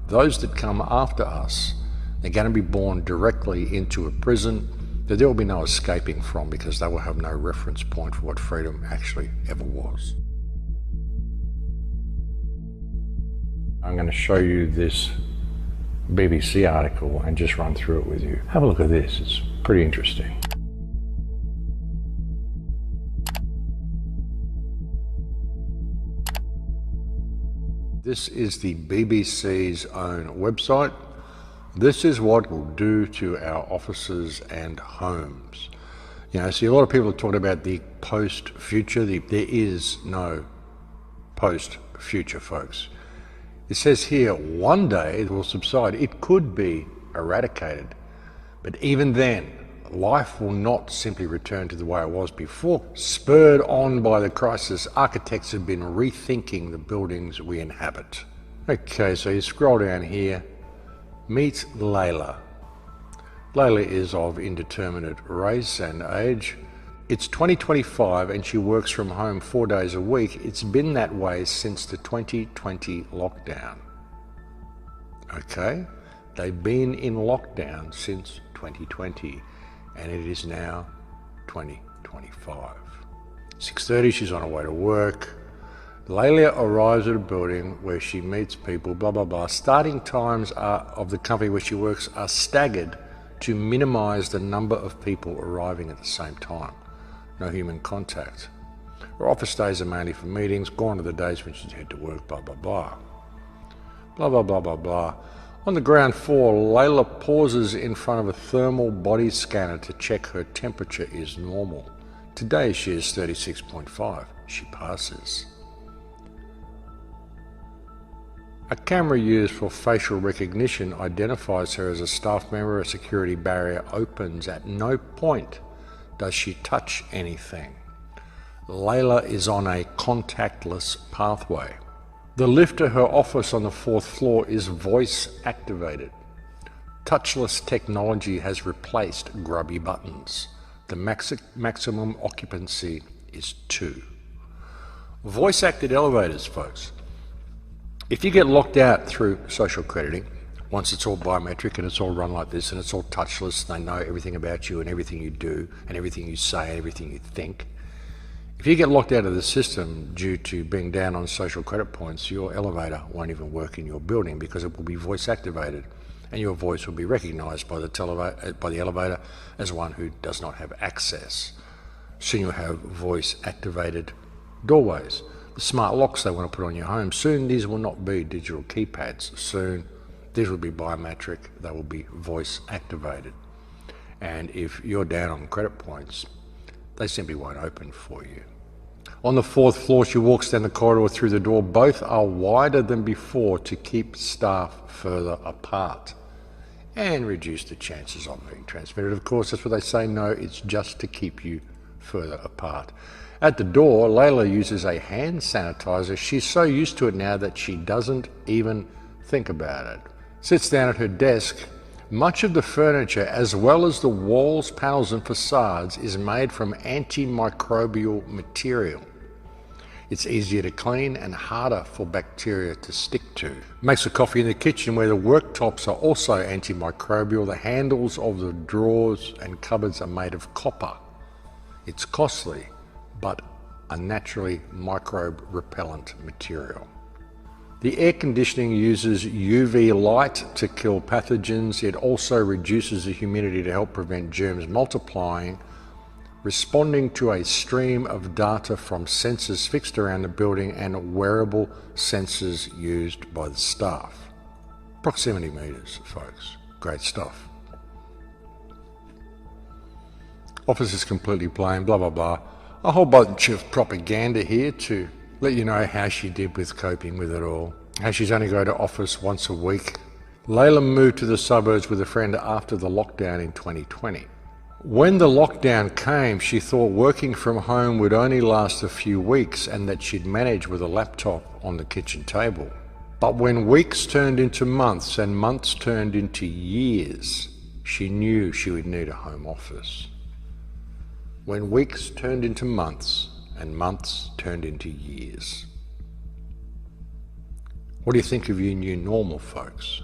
those that come after us, they're going to be born directly into a prison that there will be no escaping from, because they will have no reference point for what freedom actually ever was. I'm going to show you this BBC article and just run through it with you. Have a look at this, it's pretty interesting. This is the BBC's own website. This is what it will do to our offices and homes. You know, see, a lot of people are talking about the post-future. There is no post-future, folks. It says here, one day it will subside. It could be eradicated. But even then, life will not simply return to the way it was before. Spurred on by the crisis, architects have been rethinking the buildings we inhabit. Okay, so you scroll down here. Meet Layla. Layla is of indeterminate race and age. It's 2025 and she works from home 4 days a week. It's been that way since the 2020 lockdown. Okay, they've been in lockdown since 2020 and it is now 2025. 6:30, she's on her way to work. Layla arrives at a building where she meets people, blah, blah, blah. Starting times of the company where she works are staggered to minimize the number of people arriving at the same time. No human contact. Her office days are mainly for meetings, gone are the days when she's head to work, blah, blah, blah. Blah, blah, blah, blah, blah. On the ground floor, Layla pauses in front of a thermal body scanner to check her temperature is normal. Today she is 36.5. She passes. A camera used for facial recognition identifies her as a staff member. A security barrier opens. At no point does she touch anything. Layla is on a contactless pathway. The lift to her office on the 4th floor is voice activated. Touchless technology has replaced grubby buttons. The maximum occupancy is 2. Voice acted elevators, folks. If you get locked out through social crediting, once it's all biometric and it's all run like this and it's all touchless, they know everything about you and everything you do and everything you say and everything you think. If you get locked out of the system due to being down on social credit points, your elevator won't even work in your building because it will be voice activated and your voice will be recognized by the elevator as one who does not have access. Soon you'll have voice activated doorways. The smart locks they want to put on your home, soon these will not be digital keypads. Soon these will be biometric, they will be voice activated. And if you're down on credit points, they simply won't open for you. On the 4th floor, she walks down the corridor through the door. Both are wider than before to keep staff further apart and reduce the chances of being transmitted. Of course, that's what they say. No, it's just to keep you further apart. At the door, Layla uses a hand sanitizer. She's so used to it now that she doesn't even think about it. Sits down at her desk. Much of the furniture, as well as the walls, panels and facades, is made from antimicrobial material. It's easier to clean and harder for bacteria to stick to. Makes a coffee in the kitchen where the worktops are also antimicrobial. The handles of the drawers and cupboards are made of copper. It's costly, but a naturally microbe repellent material. The air conditioning uses UV light to kill pathogens. It also reduces the humidity to help prevent germs multiplying, responding to a stream of data from sensors fixed around the building and wearable sensors used by the staff. Proximity meters, folks. Great stuff. Office is completely plain, blah, blah, blah. A whole bunch of propaganda here to let you know how she did with coping with it all. How she's only going to office once a week. Layla moved to the suburbs with a friend after the lockdown in 2020. When the lockdown came, she thought working from home would only last a few weeks and that she'd manage with a laptop on the kitchen table. But when weeks turned into months and months turned into years, she knew she would need a home office. When weeks turned into months and months turned into years. What do you think of your new normal, folks?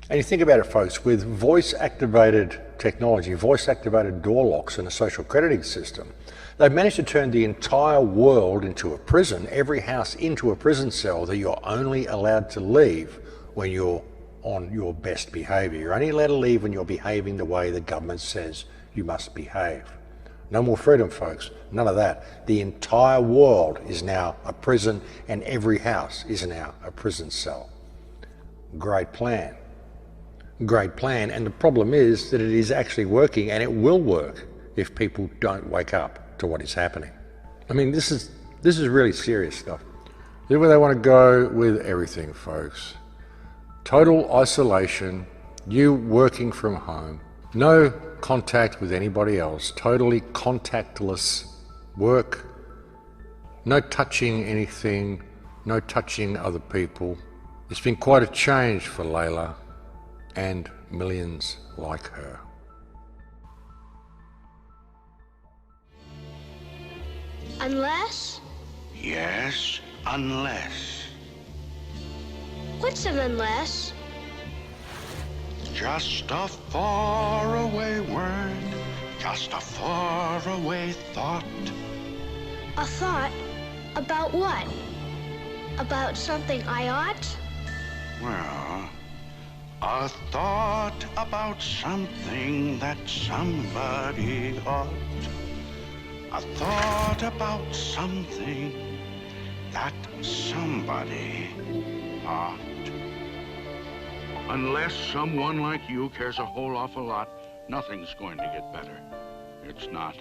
And you think about it, folks, with voice-activated technology, voice-activated door locks and a social crediting system, they've managed to turn the entire world into a prison, every house into a prison cell that you're only allowed to leave when you're on your best behaviour. You're only allowed to leave when you're behaving the way the government says you must behave. No more freedom, folks. None of that. The entire world is now a prison and every house is now a prison cell. Great plan. Great plan. And the problem is that it is actually working, and it will work if people don't wake up to what is happening. I mean, this is really serious stuff. This is where they want to go with everything, folks. Total isolation, you working from home, no contact with anybody else, totally contactless work, no touching anything, no touching other people. It's been quite a change for Layla and millions like her. Unless? Yes, unless. What's an unless? Just a faraway word, just a faraway thought. A thought? About what? About something I ought? Well, a thought about something that somebody ought. A thought about something that somebody ought. Unless someone like you cares a whole awful lot, nothing's going to get better. It's not.